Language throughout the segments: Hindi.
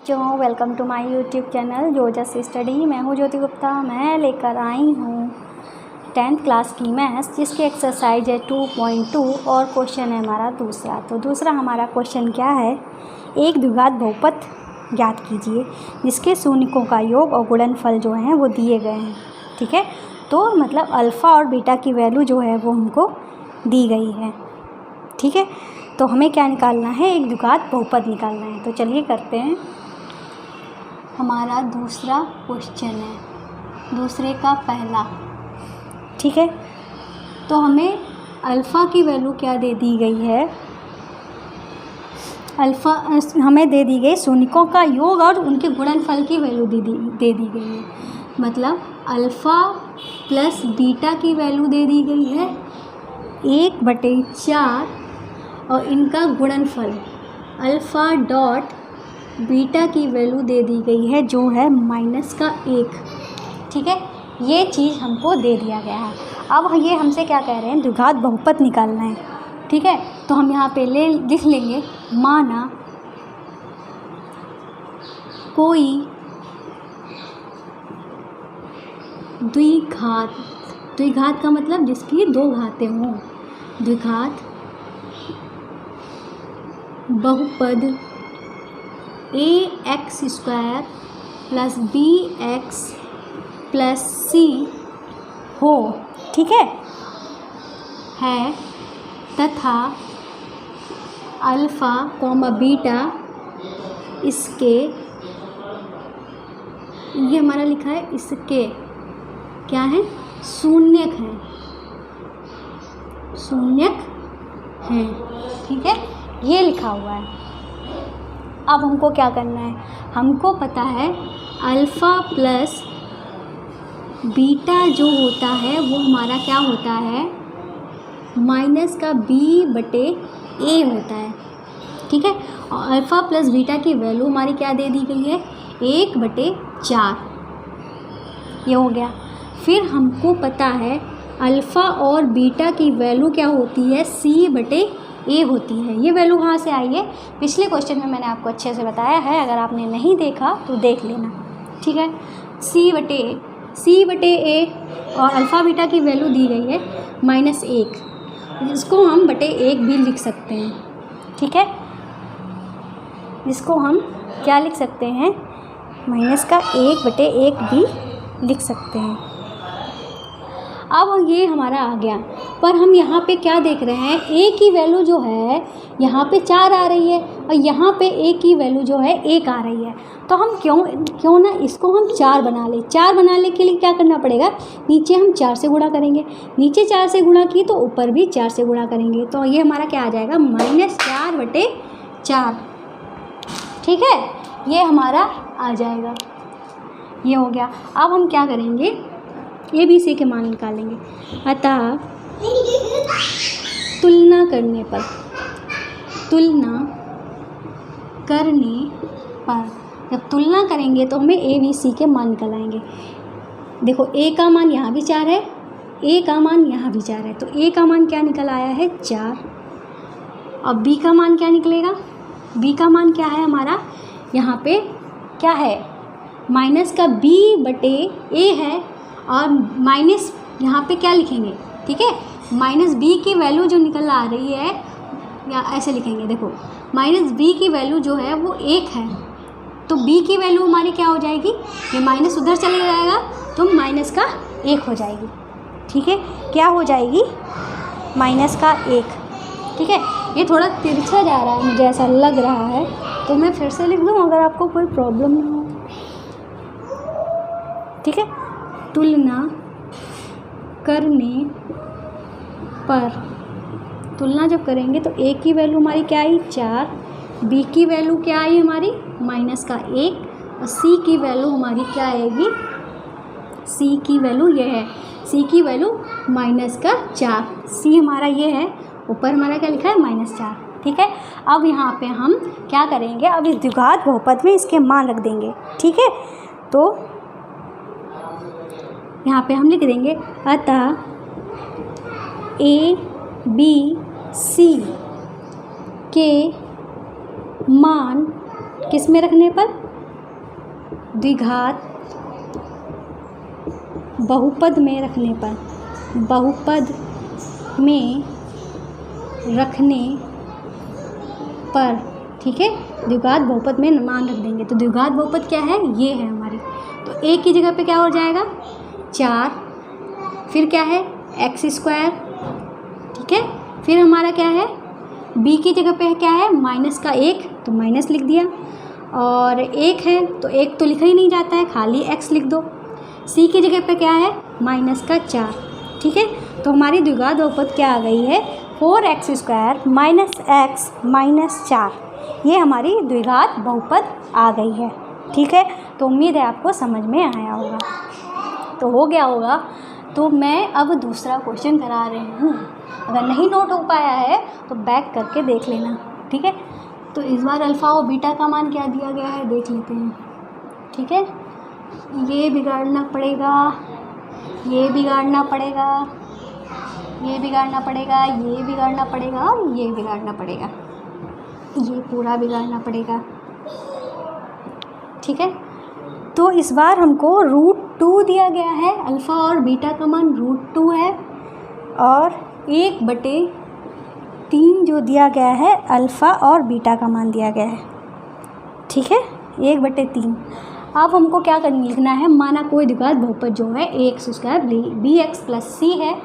बच्चों, welcome to my YouTube channel जोजस स्टडी। मैं हूँ ज्योति गुप्ता। मैं लेकर आई हूँ 10th क्लास की मैथ्स, जिसकी एक्सरसाइज है 2.2 और क्वेश्चन है हमारा दूसरा। तो दूसरा हमारा क्वेश्चन क्या है, एक द्विघात बहुपद ज्ञात कीजिए जिसके शून्यकों का योग और गुणनफल जो हैं वो दिए गए हैं। ठीक है, तो मतलब अल्फ़ा और बीटा की वैल्यू जो है वो हमको दी गई है। ठीक है, तो हमें क्या निकालना है, एक द्विघात बहुपद निकालना है। तो चलिए करते हैं। हमारा दूसरा क्वेश्चन है, दूसरे का पहला। ठीक है, तो हमें अल्फ़ा की वैल्यू क्या दे दी गई है, अल्फ़ा हमें दे दी गई शून्यकों का योग और उनके गुणनफल की वैल्यू दे दी गई है। मतलब अल्फ़ा प्लस बीटा की वैल्यू दे दी गई है 1/4 और इनका गुणनफल अल्फ़ा डॉट बीटा की वैल्यू दे दी गई है जो है -1। ठीक है, ये चीज़ हमको दे दिया गया है। अब ये हमसे क्या कह रहे हैं, द्विघात बहुपद निकालना है। ठीक है, तो हम यहाँ पे लिख लेंगे, माना कोई द्विघात का मतलब जिसकी दो घातें हों, द्विघात बहुपद ax² + bx + c हो। ठीक है तथा अल्फ़ा बीटा इसके, ये हमारा लिखा है इसके क्या है, शून्यक हैं। ठीक है, ये लिखा हुआ है। अब हमको क्या करना है, हमको पता है अल्फ़ा प्लस बीटा जो होता है वो हमारा क्या होता है, -b/a होता है। ठीक है, और अल्फ़ा प्लस बीटा की वैल्यू हमारी क्या दे दी गई है, 1/4। ये हो गया। फिर हमको पता है अल्फ़ा और बीटा की वैल्यू क्या होती है, c/a होती है। ये वैल्यू कहाँ से आई है, पिछले क्वेश्चन में मैंने आपको अच्छे से बताया है, अगर आपने नहीं देखा तो देख लेना। ठीक है, c/a और अल्फ़ा बीटा की वैल्यू दी गई है -1, जिसको हम /1 भी लिख सकते हैं। ठीक है, जिसको हम क्या लिख सकते हैं, -1/1 भी लिख सकते हैं। अब ये हमारा आ गया, पर हम यहाँ पे क्या देख रहे हैं, a की वैल्यू जो है यहाँ पे 4 आ रही है और यहाँ पे a की वैल्यू जो है 1 आ रही है। तो हम क्यों ना इसको हम 4 बना लें। 4 बनाने के लिए क्या करना पड़ेगा, नीचे हम 4 से गुणा करेंगे, नीचे 4 से गुणा की तो ऊपर भी 4 से गुणा करेंगे, तो ये हमारा क्या आ जाएगा, -4/4। ठीक है, ये हमारा आ जाएगा। ये हो गया। अब हम क्या करेंगे, ए बी सी के मान निकालेंगे। अतः तुलना करने पर जब तुलना करेंगे तो हमें ए बी सी के मान निकल आएंगे। देखो, ए का मान यहाँ भी 4 है, ए का मान यहाँ भी 4 है, तो ए का मान क्या निकल आया है, 4। और बी का मान क्या निकलेगा, बी का मान क्या है हमारा, यहाँ पे क्या है, -b/a है और माइनस यहाँ पे क्या लिखेंगे। ठीक है, -b की वैल्यू जो निकल आ रही है, या ऐसे लिखेंगे, देखो -b की वैल्यू जो है वो 1 है, तो b की वैल्यू हमारी क्या हो जाएगी, ये माइनस उधर चले जाएगा तो -1 हो जाएगी। ठीक है, क्या हो जाएगी, -1। ठीक है, ये थोड़ा तिरछा जा रहा है, मुझे ऐसा लग रहा है, तो मैं फिर से लिख दूँ अगर आपको कोई प्रॉब्लम ना हो। ठीक है, तुलना करने पर, तुलना जब करेंगे तो a की वैल्यू हमारी क्या आई, 4, b की वैल्यू क्या आई हमारी, -1 और c की वैल्यू हमारी क्या आएगी, c की वैल्यू ये है, c की वैल्यू -4, c हमारा ये है, ऊपर हमारा क्या लिखा है, -4। ठीक है, अब यहाँ पे हम क्या करेंगे, अब इस द्विघात बहुपद में इसके मान रख देंगे। ठीक है, तो यहाँ पे हम लिख देंगे, अतः a b c के मान किस में रखने पर, द्विघात बहुपद में रखने पर, बहुपद में रखने पर, ठीक है, द्विघात बहुपद में मान रख देंगे। तो द्विघात बहुपद क्या है, ये है हमारी। तो a की जगह पे क्या हो जाएगा 4, फिर क्या है x², ठीक है, फिर हमारा क्या है b की जगह पे क्या है माइनस का 1, तो माइनस लिख दिया, और 1 है तो 1 तो लिखा ही नहीं जाता है, खाली x लिख दो। c की जगह पे क्या है -4, ठीक है। तो हमारी द्विघात बहुपद क्या आ गई है 4x² - x -4, ये हमारी द्विघात बहुपद आ गई है, ठीक है। तो उम्मीद है आपको समझ में आया होगा। तो हो गया होगा। तो मैं अब दूसरा क्वेश्चन करा रही हूँ, अगर नहीं नोट हो पाया है तो बैक करके देख लेना, ठीक है। तो इस बार अल्फ़ा और बीटा का मान क्या दिया गया है देख लेते हैं, ठीक है। ये बिगाड़ना पड़ेगा, ये बिगाड़ना पड़ेगा, ये बिगाड़ना पड़ेगा, ये बिगाड़ना पड़ेगा, और ये बिगाड़ना पड़ेगा, ये पूरा बिगाड़ना पड़ेगा, ठीक है। तो इस बार हमको √2 दिया गया है, अल्फ़ा और बीटा का मान √2 है, और 1/3 जो दिया गया है अल्फ़ा और बीटा का मान दिया गया है, ठीक है, 1/3। अब हमको क्या लिखना है, माना कोई द्विघात बहुपद जो है ax² bx + c है,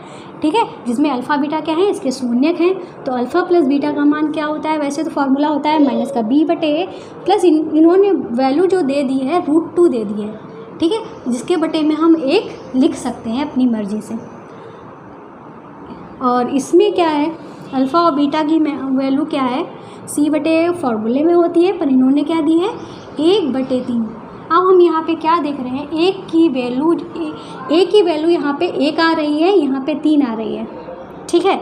ठीक है, जिसमें अल्फ़ा बीटा क्या है इसके शून्यक हैं। तो अल्फ़ा प्लस बीटा का मान क्या होता है, वैसे तो फार्मूला होता है -b/a प्लस इन्होंने वैल्यू जो दे दी है √2 दे दी है, ठीक है, जिसके बटे में हम 1 लिख सकते हैं अपनी मर्ज़ी से। और इसमें क्या है अल्फ़ा और बीटा की वैल्यू क्या है c/a फार्मूले में होती है, पर इन्होंने क्या दी है 1/3। अब हम यहाँ पे क्या देख रहे हैं, a की वैल्यू यहाँ पे 1 आ रही है, यहाँ पे 3 आ रही है, ठीक है।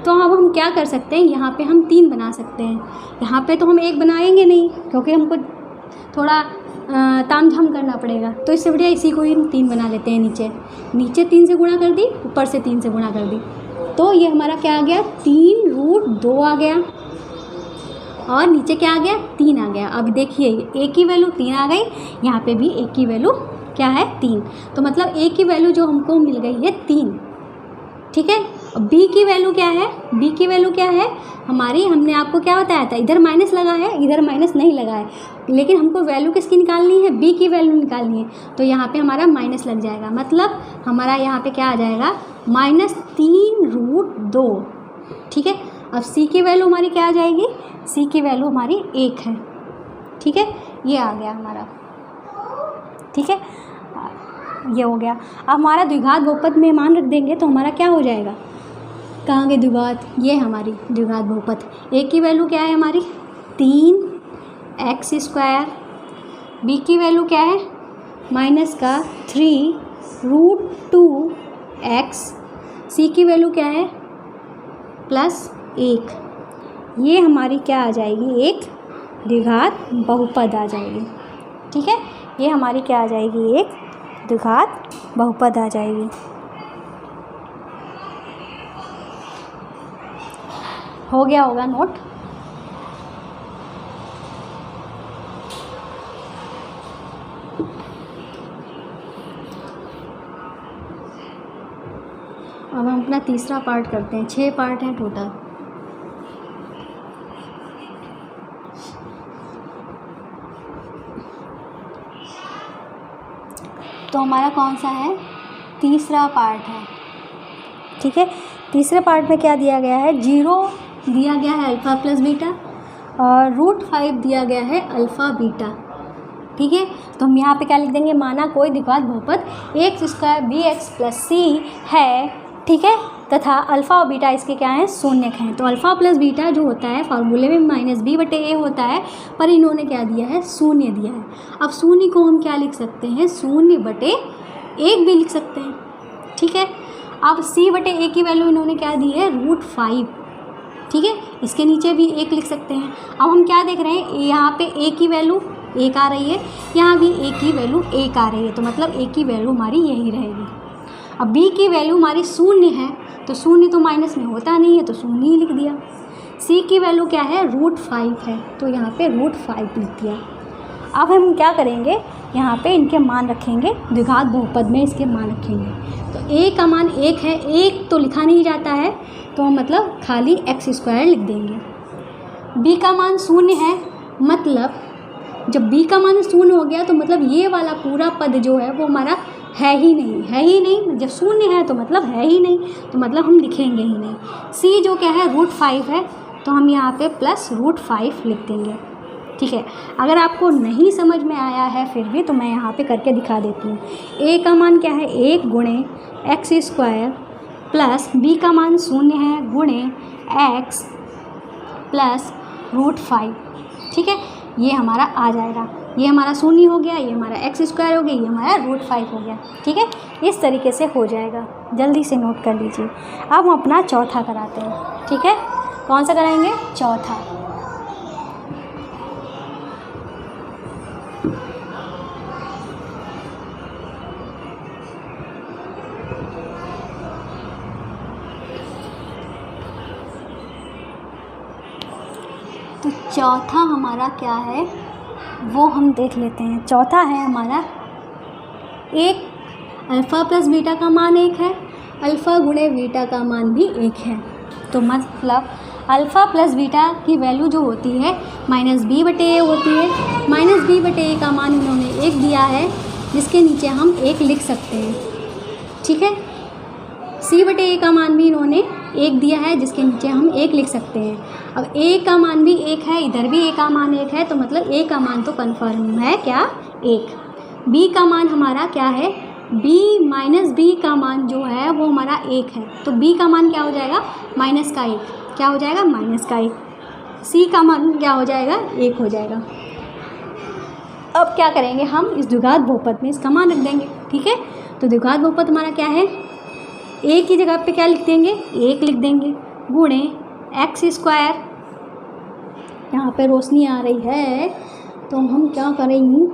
तो अब हम क्या कर सकते हैं, यहाँ पे हम 3 बना सकते हैं। यहाँ पे तो हम 1 बनाएंगे नहीं, क्योंकि हमको थोड़ा तामझाम करना पड़ेगा, तो इससे बढ़िया इसी को ही हम 3 बना लेते हैं। नीचे 3 से गुणा कर दी, ऊपर से 3 से गुणा कर दी, तो ये हमारा क्या आ गया 3√2 आ गया, और नीचे क्या आ गया 3 आ गया। अब देखिए a की वैल्यू 3 आ गई, यहाँ पे भी a की वैल्यू क्या है 3, तो मतलब a की वैल्यू जो हमको मिल गई है 3, ठीक है। b की वैल्यू क्या है, b की वैल्यू क्या है हमारी, हमने आपको क्या बताया था, इधर माइनस लगा है, इधर माइनस नहीं लगा है, लेकिन हमको वैल्यू किसकी निकालनी है, b की वैल्यू निकालनी है। तो यहाँ पे हमारा माइनस लग जाएगा, मतलब हमारा यहाँ पे क्या आ जाएगा -3√2, ठीक है। अब c की वैल्यू हमारी क्या आ जाएगी, c की वैल्यू हमारी 1 है, ठीक है, ये आ गया हमारा, ठीक है, ये हो गया। अब हमारा द्विघात बहुपद में मान रख देंगे तो हमारा क्या हो जाएगा, कहाँ गए द्विघात, ये हमारी द्विघात बहुपद। a की वैल्यू क्या है हमारी 3x², b की वैल्यू क्या है -3√2x, c की वैल्यू क्या है +1। ये हमारी क्या आ जाएगी, एक द्विघात बहुपद आ जाएगी, ठीक है, ये हमारी क्या आ जाएगी, एक द्विघात बहुपद आ जाएगी। हो गया होगा नोट। अब हम अपना तीसरा पार्ट करते हैं, 6 पार्ट हैं टोटल। तो हमारा कौन सा है, तीसरा पार्ट है, ठीक है। तीसरे पार्ट में क्या दिया गया है, 0 दिया गया है अल्फ़ा प्लस बीटा, और √5 दिया गया है अल्फ़ा बीटा, ठीक है। तो हम यहाँ पे क्या लिख देंगे, माना कोई द्विघात बहुपद ax² bx + c है, ठीक है, तथा अल्फ़ा और बीटा इसके क्या हैं, शून्यक हैं। तो अल्फ़ा प्लस बीटा जो होता है फार्मूले में -b/a होता है, पर इन्होंने क्या दिया है, शून्य दिया है। अब शून्य को हम क्या लिख सकते हैं, 0/1 भी लिख सकते हैं, ठीक है। अब c/a की वैल्यू इन्होंने क्या दी है, √5, ठीक है, इसके नीचे भी 1 लिख सकते हैं। अब हम क्या देख रहे हैं, यहाँ पे a की वैल्यू 1 आ रही है, यहाँ भी a की वैल्यू 1 आ रही है, तो मतलब a की वैल्यू हमारी यही रहेगी। अब b की वैल्यू हमारी 0 है, तो 0 तो माइनस में होता नहीं है, तो 0 ही लिख दिया। c की वैल्यू क्या है, √5 है, तो यहाँ पे √5 लिख दिया। अब हम क्या करेंगे, यहाँ पे इनके मान रखेंगे, द्विघात बहुपद में इसके मान रखेंगे। तो a का मान 1 है, 1 तो लिखा नहीं जाता है तो हम मतलब खाली x² लिख देंगे। b का मान 0 है, मतलब जब b का मान 0 हो गया तो मतलब ये वाला पूरा पद जो है वो हमारा है ही नहीं। जब 0 है तो मतलब है ही नहीं, तो मतलब हम लिखेंगे ही नहीं। c जो क्या है √5 है, तो हम यहाँ पे +√5 लिख देंगे। ठीक है, अगर आपको नहीं समझ में आया है फिर भी तो मैं यहाँ पे करके दिखा देती हूँ। a का मान क्या है 1 गुणे x² प्लस b का मान 0 है गुणे x प्लस √5। ठीक है, ये हमारा आ जाएगा, ये हमारा 0 हो गया, ये हमारा x² हो गया, ये हमारा √5 हो गया। ठीक है, इस तरीके से हो जाएगा, जल्दी से नोट कर लीजिए। अब हम अपना चौथा कराते हैं। ठीक है, कौन सा कराएंगे? चौथा। तो चौथा हमारा क्या है वो हम देख लेते हैं। चौथा है हमारा 1 अल्फ़ा प्लस बीटा का मान 1 है, अल्फ़ा गुणे बीटा का मान भी 1 है। तो मतलब अल्फ़ा प्लस बीटा की वैल्यू जो होती है -b/a होती है। -b/a का मान इन्होंने 1 दिया है, जिसके नीचे हम 1 लिख सकते हैं। ठीक है, c/a का मान भी इन्होंने 1 दिया है, जिसके नीचे हम 1 लिख सकते हैं। अब a का मान भी 1 है, इधर भी a का मान 1 है, तो मतलब a का मान तो कन्फर्म है क्या 1। b का मान हमारा क्या है, b का मान जो है वो हमारा 1 है, तो b का मान क्या हो जाएगा -1, क्या हो जाएगा -1। c का मान क्या हो जाएगा 1 हो जाएगा। अब क्या करेंगे हम, इस द्विघात बहुपद में इसका मान रख देंगे। ठीक है, तो द्विघात बहुपद हमारा क्या है, a की जगह पे क्या लिख देंगे 1 लिख देंगे गुणे x²। यहाँ पे रोशनी आ रही है तो हम क्या करेंगे,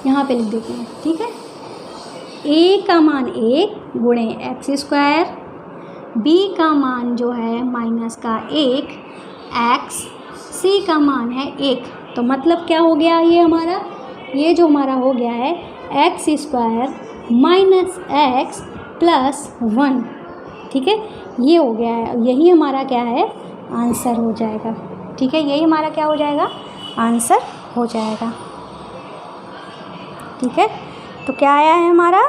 यहाँ पे लिख देते हैं। ठीक है, a का मान 1 गुणे x², b का मान जो है -1 x, c का मान है 1। तो मतलब क्या हो गया, ये हमारा ये जो हमारा हो गया है x² -x + 1। ठीक है, ये हो गया है, यही हमारा क्या है आंसर हो जाएगा। ठीक है, यही हमारा क्या हो जाएगा आंसर हो जाएगा। ठीक है, तो क्या आया है हमारा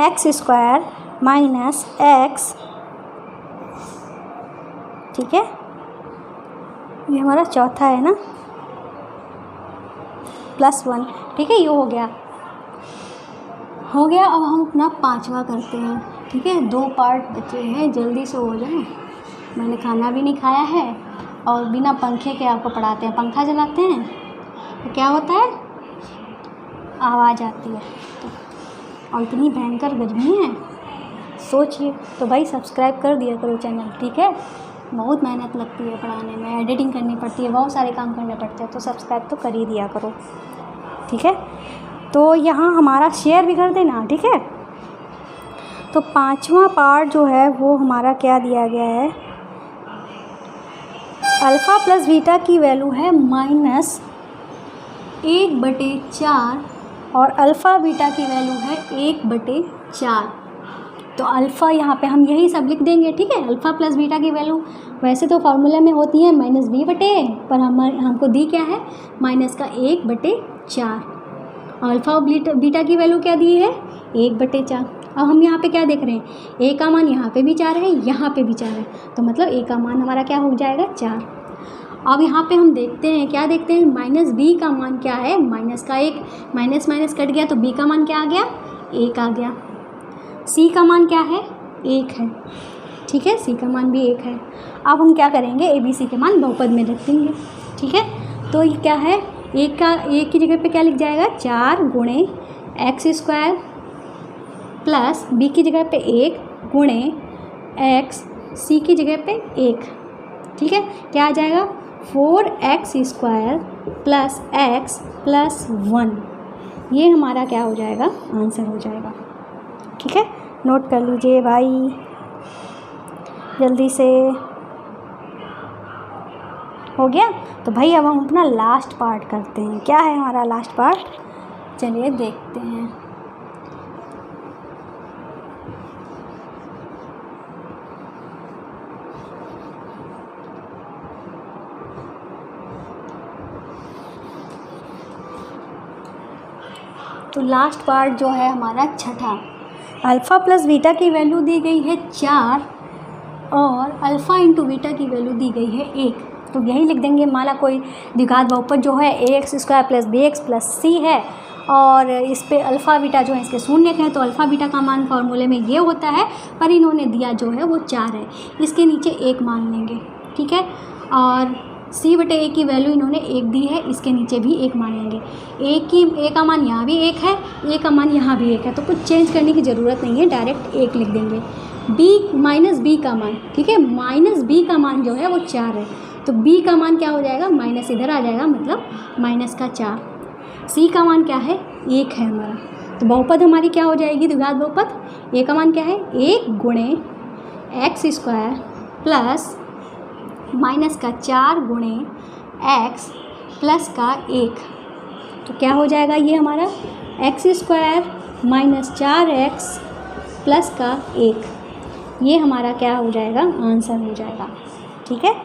x² -x। ठीक है, ये हमारा चौथा है ना, +1। ठीक है, ये हो गया। अब हम अपना पांचवा करते हैं। ठीक है, 2 पार्ट बचे हैं, जल्दी से हो जाए। मैंने खाना भी नहीं खाया है और बिना पंखे के आपको पढ़ाते हैं। पंखा जलाते हैं तो क्या होता है, आवाज़ आती है, तो और इतनी भयंकर गर्मी है, सोचिए। तो भाई सब्सक्राइब कर दिया करो चैनल। ठीक है, बहुत मेहनत लगती है पढ़ाने में, एडिटिंग करनी पड़ती है, बहुत सारे काम करने पड़ते हैं, तो सब्सक्राइब तो कर ही दिया करो। ठीक है, तो यहाँ हमारा शेयर भी कर देना। ठीक है, तो पांचवा पार्ट जो है वो हमारा क्या दिया गया है, अल्फ़ा प्लस बीटा की वैल्यू है -1/4 और अल्फ़ा बीटा की वैल्यू है 1/4। तो अल्फ़ा यहाँ पे हम यही सब लिख देंगे। ठीक है, अल्फ़ा प्लस बीटा की वैल्यू वैसे तो फार्मूले में होती है -b/a, पर हमको दी क्या है -1/4। अल्फ़ा बीटा की वैल्यू क्या दी है 1/4। अब हम यहाँ पे क्या देख रहे हैं, a का मान यहाँ पे भी 4 है, यहाँ पे भी 4 है, तो मतलब a का मान हमारा क्या हो जाएगा 4। अब यहाँ पे हम देखते हैं, क्या देखते हैं, -b का मान क्या है -1, माइनस कट गया तो b का मान क्या आ गया 1 आ गया। c का मान क्या है 1 है। ठीक है, c का मान भी 1 है। अब हम क्या करेंगे, a b c के मान बहुपद में रख देंगे। ठीक है, तो ये क्या है, एक की जगह पे क्या लिख जाएगा 4 गुणे x² प्लस b की जगह पे 1 गुणे x, c की जगह पे 1। ठीक है, क्या आ जाएगा 4x² प्लस x प्लस 1। ये हमारा क्या हो जाएगा आंसर हो जाएगा। ठीक है, नोट कर लीजिए भाई जल्दी से। हो गया, तो भाई अब हम अपना लास्ट पार्ट करते हैं। क्या है हमारा लास्ट पार्ट, चलिए देखते हैं। तो लास्ट पार्ट जो है हमारा छठा, अल्फ़ा प्लस बीटा की वैल्यू दी गई है 4 और अल्फ़ा इंटू बीटा की वैल्यू दी गई है 1। तो यही लिख देंगे। माना कोई द्विघात बहुपद जो है ax² plus bx plus c है और इस पे अल्फ़ा बीटा जो है इसके शून्य हैं, तो अल्फ़ा बीटा का मान फार्मूले में ये होता है, पर इन्होंने दिया जो है वो 4 है, इसके नीचे 1 मान लेंगे, ठीक है। और c/a की वैल्यू इन्होंने 1 दी है, इसके नीचे भी 1 मान लेंगे। a का मान यहाँ भी 1 है, a का मान यहाँ भी 1 है, तो कुछ चेंज करने की ज़रूरत नहीं है, डायरेक्ट 1 लिख देंगे। b का मान, ठीक है, -b का मान जो है वो 4 है, तो b का मान क्या हो जाएगा, माइनस इधर आ जाएगा, मतलब -4। c का मान क्या है, 1 है हमारा, तो बहुपद हमारी क्या हो जाएगी, द्विघात बहुपद। a का मान क्या है, 1 गुणे x² प्लस -4 गुणे x प्लस का 1, तो क्या हो जाएगा ये हमारा x² -4x प्लस का 1, ये हमारा क्या हो जाएगा, आंसर हो जाएगा, ठीक है।